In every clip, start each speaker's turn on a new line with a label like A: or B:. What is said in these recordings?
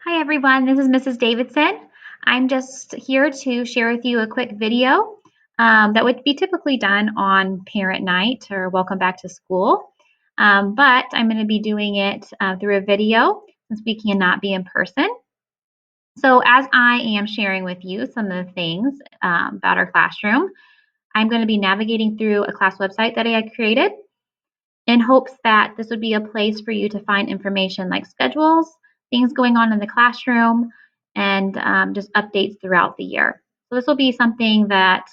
A: Hi everyone, this is Mrs. Davidson. I'm just here to share with you a quick video that would be typically done on parent night or welcome back to school. But I'm going to be doing it through a video since we cannot be in person. So as I am sharing with you some of the things about our classroom, I'm going to be navigating through a class website that I had created in hopes that this would be a place for you to find information like schedules, things going on in the classroom, and just updates throughout the year. So this will be something that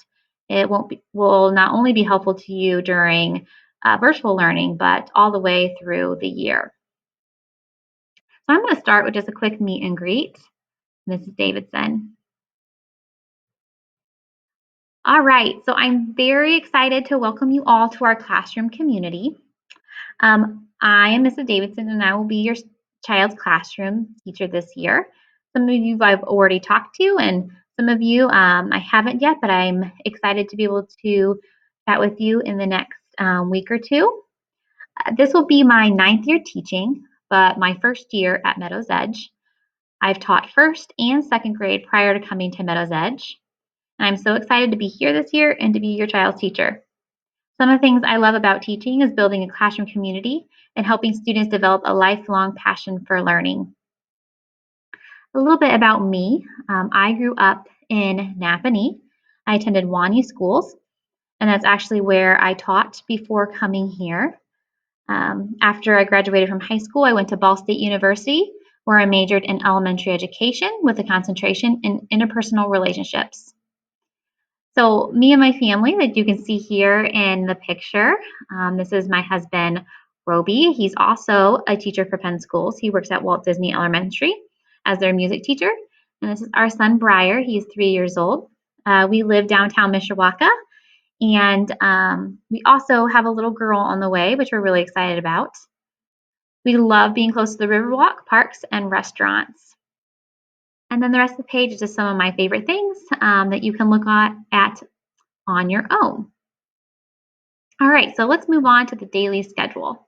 A: will not only be helpful to you during virtual learning, but all the way through the year. So I'm going to start with just a quick meet and greet, Mrs. Davidson. All right, so I'm very excited to welcome you all to our classroom community. I am Mrs. Davidson, and I will be your child's classroom teacher this year. Some of you I've already talked to, and some of you I haven't yet, but I'm excited to be able to chat with you in the next week or two. This will be my 9th year teaching, but my first year at Meadows Edge. I've taught first and second grade prior to coming to Meadows Edge. And I'm so excited to be here this year and to be your child's teacher. Some of the things I love about teaching is building a classroom community and helping students develop a lifelong passion for learning. A little bit about me. I grew up in Napanee. I attended Wanye schools, and that's actually where I taught before coming here. After I graduated from high school, I went to Ball State University, where I majored in elementary education with a concentration in interpersonal relationships. So me and my family that you can see here in the picture, this is my husband, Roby. He's also a teacher for Penn Schools. He works at Walt Disney Elementary as their music teacher. And this is our son, Briar. He's 3 years old. We live downtown Mishawaka. And we also have a little girl on the way, which we're really excited about. We love being close to the Riverwalk, parks, and restaurants. And then the rest of the page is just some of my favorite things that you can look at on your own. All right, so let's move on to the daily schedule.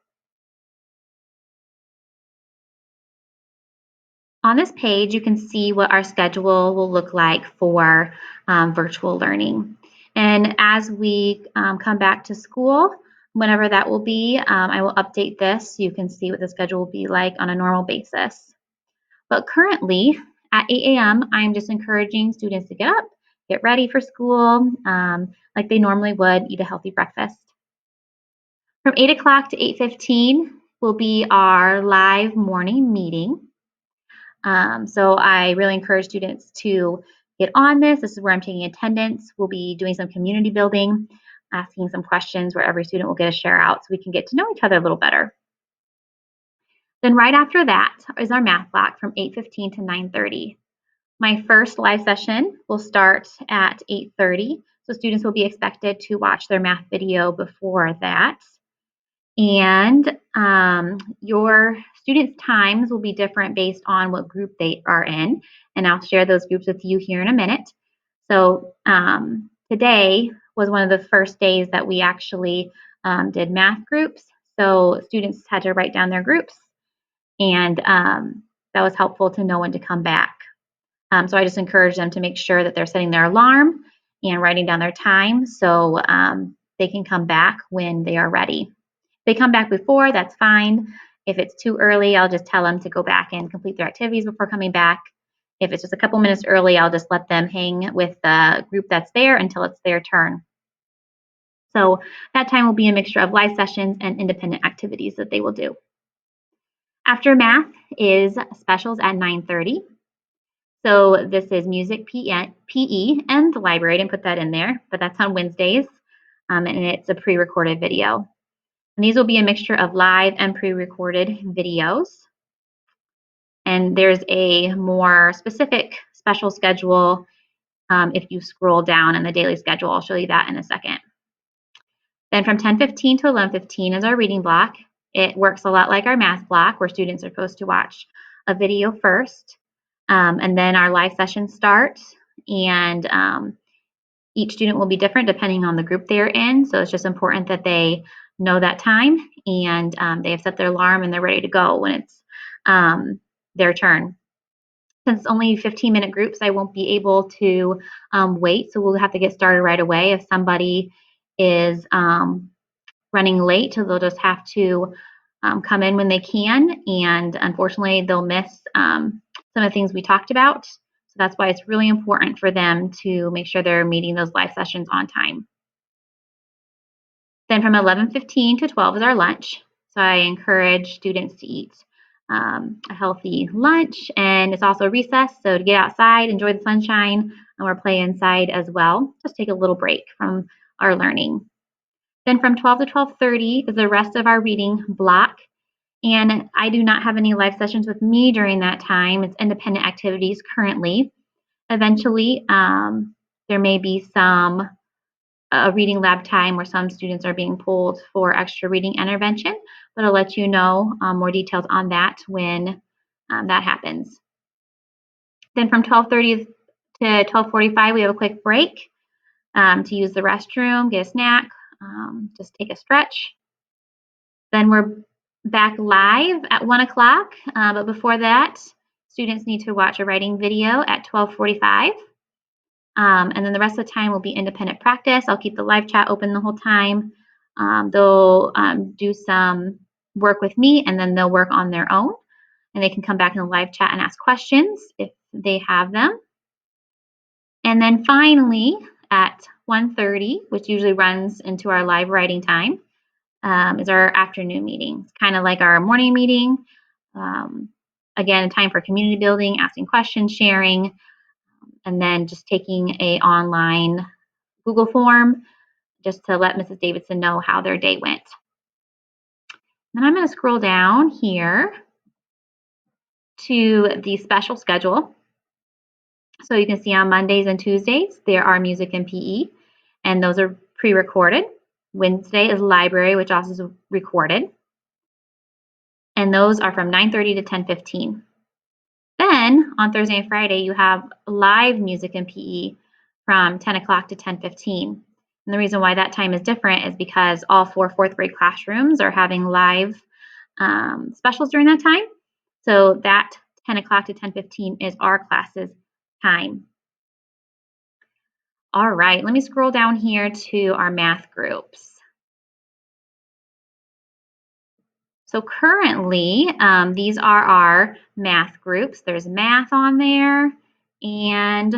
A: On this page, you can see what our schedule will look like for virtual learning. And as we come back to school, whenever that will be, I will update this so you can see what the schedule will be like on a normal basis. But currently, at 8 a.m., I'm just encouraging students to get up, get ready for school, like they normally would, eat a healthy breakfast. From 8 o'clock to 8:15 will be our live morning meeting. So I really encourage students to get on this. This is where I'm taking attendance. We'll be doing some community building, asking some questions where every student will get a share out so we can get to know each other a little better. Then right after that is our math block from 8:15 to 9:30. My first live session will start at 8:30, so students will be expected to watch their math video before that. And your students' times will be different based on what group they are in. And I'll share those groups with you here in a minute. So today was one of the first days that we actually did math groups. So students had to write down their groups. And that was helpful to know when to come back. So I just encourage them to make sure that they're setting their alarm and writing down their time so they can come back when they are ready. If they come back before, that's fine. If it's too early, I'll just tell them to go back and complete their activities before coming back. If it's just a couple minutes early, I'll just let them hang with the group that's there until it's their turn. So that time will be a mixture of live sessions and independent activities that they will do. After math is specials at 9:30. So this is music, PE, and the library. I didn't put that in there, but that's on Wednesdays, and it's a pre-recorded video. And these will be a mixture of live and pre-recorded videos. And there's a more specific special schedule if you scroll down in the daily schedule. I'll show you that in a second. Then from 10:15 to 11:15 is our reading block. It works a lot like our math block where students are supposed to watch a video first. And then our live sessions start, and each student will be different depending on the group they're in. So it's just important that they know that time and they have set their alarm and they're ready to go when it's their turn. Since it's only 15-minute groups, I won't be able to wait, so we'll have to get started right away. If somebody is running late, so they'll just have to come in when they can, and unfortunately, they'll miss some of the things we talked about. So that's why it's really important for them to make sure they're meeting those live sessions on time. Then from 11:15 to 12 is our lunch. So I encourage students to eat a healthy lunch, and it's also recess, so to get outside, enjoy the sunshine, or play inside as well. Just take a little break from our learning. Then from 12 to 12:30 is the rest of our reading block. And I do not have any live sessions with me during that time. It's independent activities currently. Eventually, there may be some reading lab time where some students are being pulled for extra reading intervention, but I'll let you know more details on that when that happens. Then from 12:30 to 12:45, we have a quick break to use the restroom, get a snack, just take a stretch. Then we're back live at 1 o'clock, but before that, students need to watch a writing video at 12:45. And then the rest of the time will be independent practice. I'll keep the live chat open the whole time. They'll do some work with me, and then they'll work on their own. And they can come back in the live chat and ask questions if they have them. And then finally, at 1:30, which usually runs into our live writing time, is our afternoon meeting. It's kind of like our morning meeting. Again, a time for community building, asking questions, sharing, and then just taking a online Google form just to let Mrs. Davidson know how their day went. Then I'm going to scroll down here to the special schedule. So you can see on Mondays and Tuesdays, there are music and PE, and those are pre-recorded. Wednesday is library, which also is recorded. And those are from 9:30 to 10:15. Then on Thursday and Friday, you have live music and PE from 10 o'clock to 10:15. And the reason why that time is different is because all 4 fourth grade classrooms are having live specials during that time. So that 10 o'clock to 10:15 is our class's time. All right, let me scroll down here to our math groups. So currently, these are our math groups. There's math on there and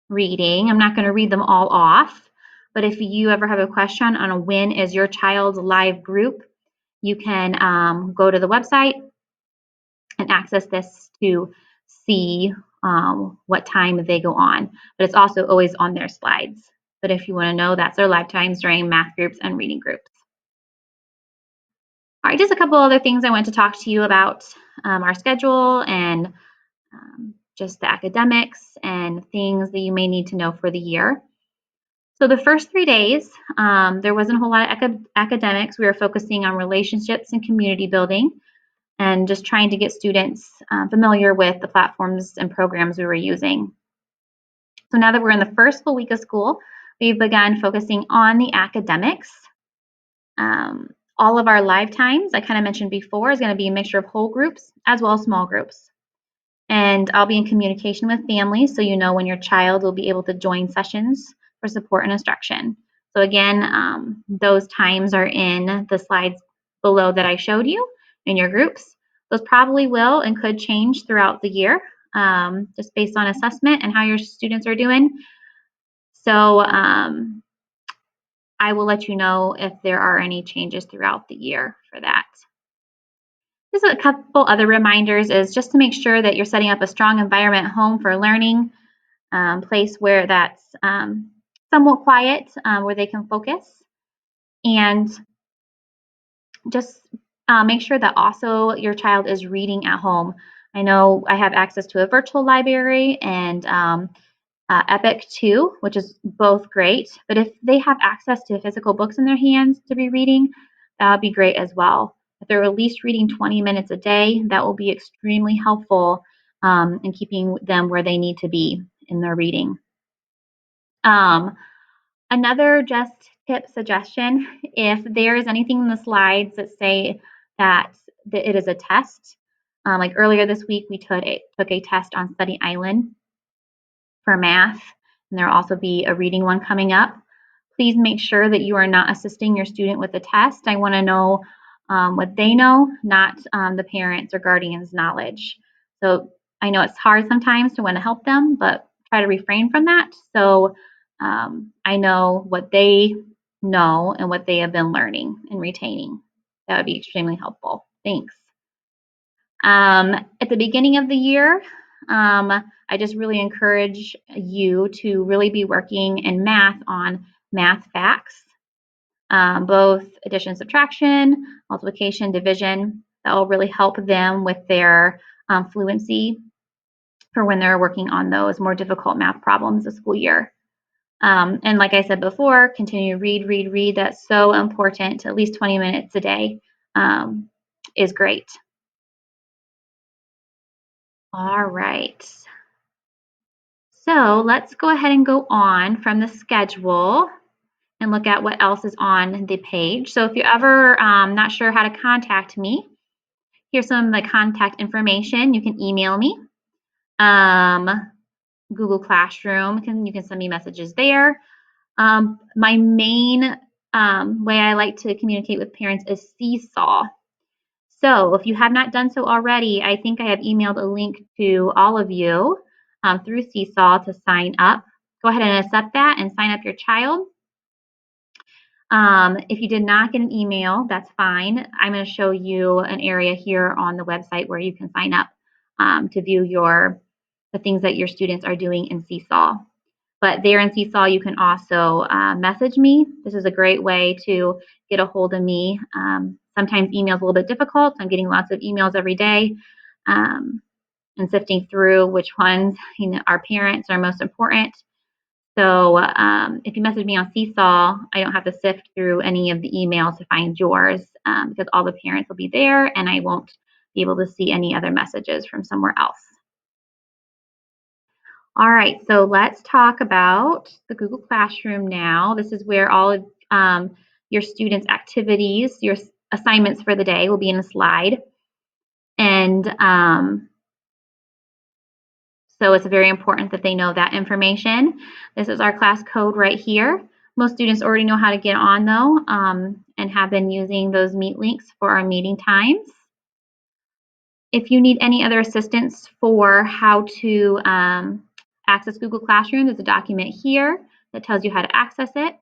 A: reading. I'm not going to read them all off, but if you ever have a question on when is your child's live group, you can go to the website and access this to see what time they go on. But it's also always on their slides. But if you want to know, that's their live times during math groups and reading groups. All right, just a couple other things I want to talk to you about our schedule and just the academics and things that you may need to know for the year. So the first 3 days, there wasn't a whole lot of academics. We were focusing on relationships and community building and just trying to get students familiar with the platforms and programs we were using. So now that we're in the first full week of school, we've begun focusing on the academics. All of our live times, I kind of mentioned before, is going to be a mixture of whole groups as well as small groups. And I'll be in communication with families so you know when your child will be able to join sessions for support and instruction. So again, those times are in the slides below that I showed you in your groups. Those probably will and could change throughout the year, just based on assessment and how your students are doing. So I will let you know if there are any changes throughout the year for that. Just a couple other reminders is just to make sure that you're setting up a strong environment at home for learning, place where that's somewhat quiet, where they can focus. And just make sure that also your child is reading at home. I know I have access to a virtual library and Epic too, which is both great. But if they have access to physical books in their hands to be reading, that would be great as well. If they're at least reading 20 minutes a day, that will be extremely helpful in keeping them where they need to be in their reading. Another just tip suggestion, if there is anything in the slides that say that it is a test, Like earlier this week, we took a test on Study Island for math, and there will also be a reading one coming up. Please make sure that you are not assisting your student with the test. I want to know what they know, not the parents or guardians' knowledge. So I know it's hard sometimes to want to help them, but try to refrain from that. So I know what they know and what they have been learning and retaining. That would be extremely helpful. Thanks. At the beginning of the year, I just really encourage you to really be working in math on math facts, both addition, subtraction, multiplication, division. That will really help them with their fluency for when they're working on those more difficult math problems this school year. And like I said before, continue to read, read, read. That's so important. At least 20 minutes a day is great. All right. So let's go ahead and go on from the schedule and look at what else is on the page. So if you're ever not sure how to contact me, here's some of the contact information. You can email me. Google Classroom, you can send me messages there. My main way I like to communicate with parents is Seesaw. So if you have not done so already, I think I have emailed a link to all of you through Seesaw to sign up. Go ahead and accept that and sign up your child. If you did not get an email, that's fine. I'm going to show you an area here on the website where you can sign up to view the things that your students are doing in Seesaw. But there in Seesaw, you can also message me. This is a great way to get a hold of me. Sometimes email is a little bit difficult. I'm getting lots of emails every day and sifting through which ones our parents are most important. So if you message me on Seesaw, I don't have to sift through any of the emails to find yours because all the parents will be there and I won't be able to see any other messages from somewhere else. All right, so let's talk about the Google Classroom now. This is where all of your students' activities, your assignments for the day will be in a slide. And so it's very important that they know that information. This is our class code right here. Most students already know how to get on though and have been using those Meet links for our meeting times. If you need any other assistance for how to access Google Classroom, there's a document here that tells you how to access it.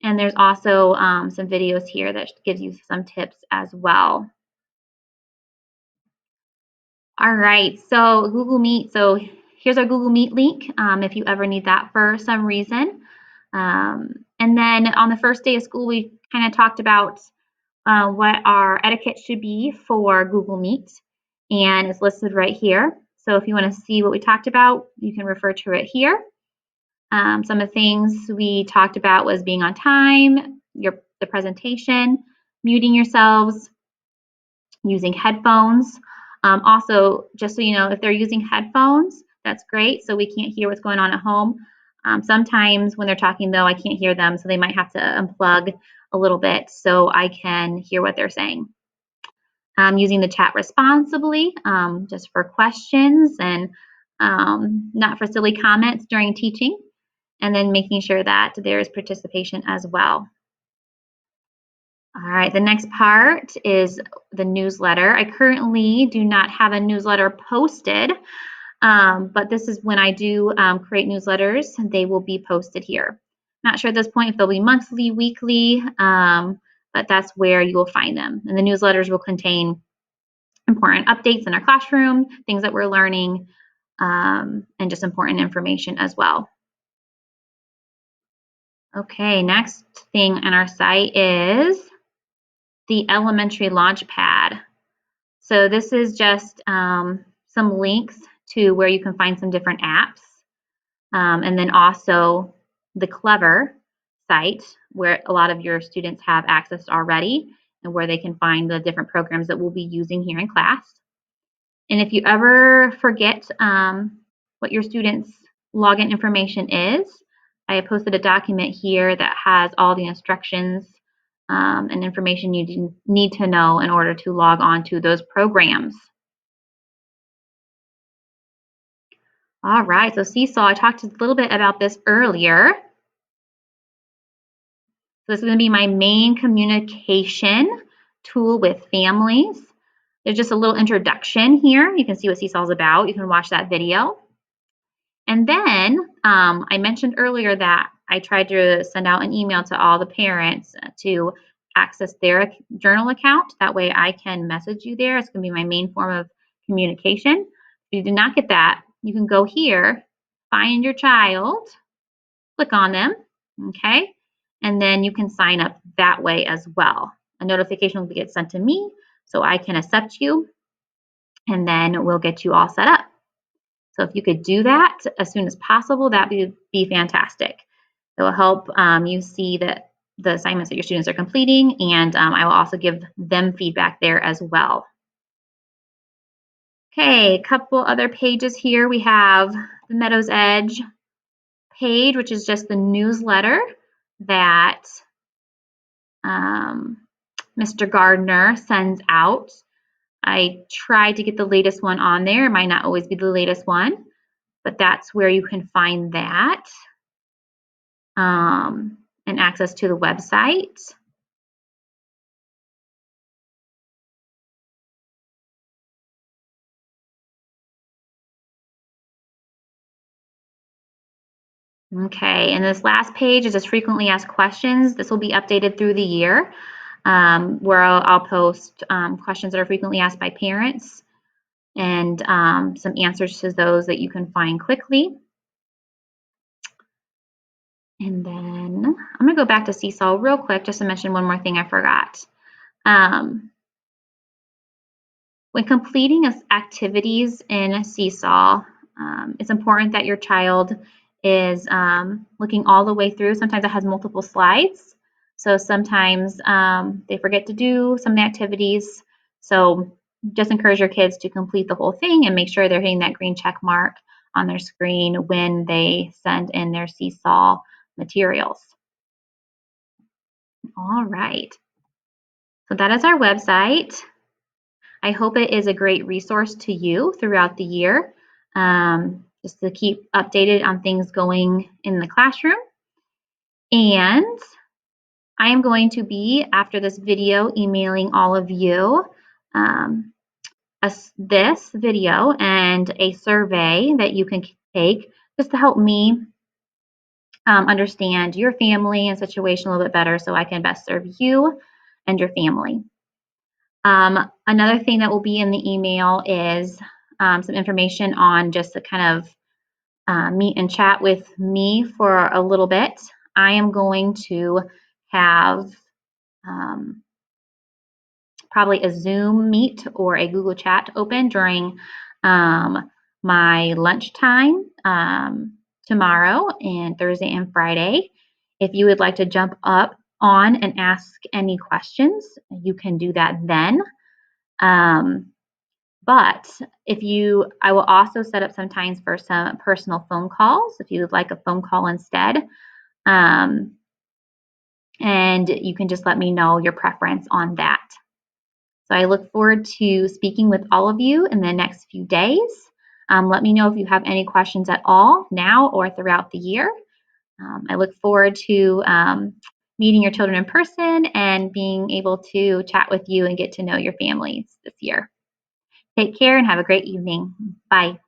A: And there's also some videos here that gives you some tips as well. All right, so Google Meet. So here's our Google Meet link if you ever need that for some reason. And then on the first day of school, we kind of talked about what our etiquette should be for Google Meet. And it's listed right here. So if you want to see what we talked about, you can refer to it here. Some of the things we talked about was being on time, the presentation, muting yourselves, using headphones. Also, just so you know, if they're using headphones, that's great. So we can't hear what's going on at home. Sometimes when they're talking, though, I can't hear them. So they might have to unplug a little bit so I can hear what they're saying. Using the chat responsibly, just for questions and not for silly comments during teaching. And then making sure that there is participation as well. All right, the next part is the newsletter. I currently do not have a newsletter posted, but this is when I do create newsletters, they will be posted here. Not sure at this point if they'll be monthly, weekly, but that's where you will find them. And the newsletters will contain important updates in our classroom, things that we're learning, and just important information as well. Okay, next thing on our site is the Elementary Launchpad. So this is just some links to where you can find some different apps. And then also the Clever site where a lot of your students have access already and where they can find the different programs that we'll be using here in class. And if you ever forget what your students' login information is, I have posted a document here that has all the instructions and information you need to know in order to log on to those programs. All right, so Seesaw, I talked a little bit about this earlier. So this is going to be my main communication tool with families. There's just a little introduction here. You can see what Seesaw is about. You can watch that video. And then I mentioned earlier that I tried to send out an email to all the parents to access their journal account. That way I can message you there. It's going to be my main form of communication. If you did not get that, you can go here, find your child, click on them, okay? And then you can sign up that way as well. A notification will get sent to me so I can accept you, and then we'll get you all set up. So if you could do that as soon as possible, that would be fantastic. It will help you see that the assignments that your students are completing, and I will also give them feedback there as well. Okay, a couple other pages here. We have the Meadows Edge page, which is just the newsletter that Mr. Gardner sends out. I tried to get the latest one on there. It might not always be the latest one, but that's where you can find that and access to the website. Okay, and this last page is just frequently asked questions. This will be updated through the year, where I'll post questions that are frequently asked by parents and some answers to those that you can find quickly. And then I'm going to go back to Seesaw real quick just to mention one more thing I forgot. When completing activities in Seesaw, it's important that your child is looking all the way through. Sometimes it has multiple slides, so sometimes they forget to do some of the activities. So just encourage your kids to complete the whole thing and make sure they're hitting that green check mark on their screen when they send in their Seesaw materials. All right, so that is our website. I hope it is a great resource to you throughout the year, just to keep updated on things going in the classroom. And I am going to be, after this video, emailing all of you this video and a survey that you can take just to help me understand your family and situation a little bit better so I can best serve you and your family. Another thing that will be in the email is some information on just to kind of meet and chat with me for a little bit. I am going to have probably a Zoom meet or a Google Chat open during my lunchtime tomorrow and Thursday and Friday. If you would like to jump up on and ask any questions, you can do that then. But I will also set up some times for some personal phone calls if you would like a phone call instead. And you can just let me know your preference on that. So I look forward to speaking with all of you in the next few days. Let me know if you have any questions at all now or throughout the year. I look forward to meeting your children in person and being able to chat with you and get to know your families this year. Take care and have a great evening. Bye.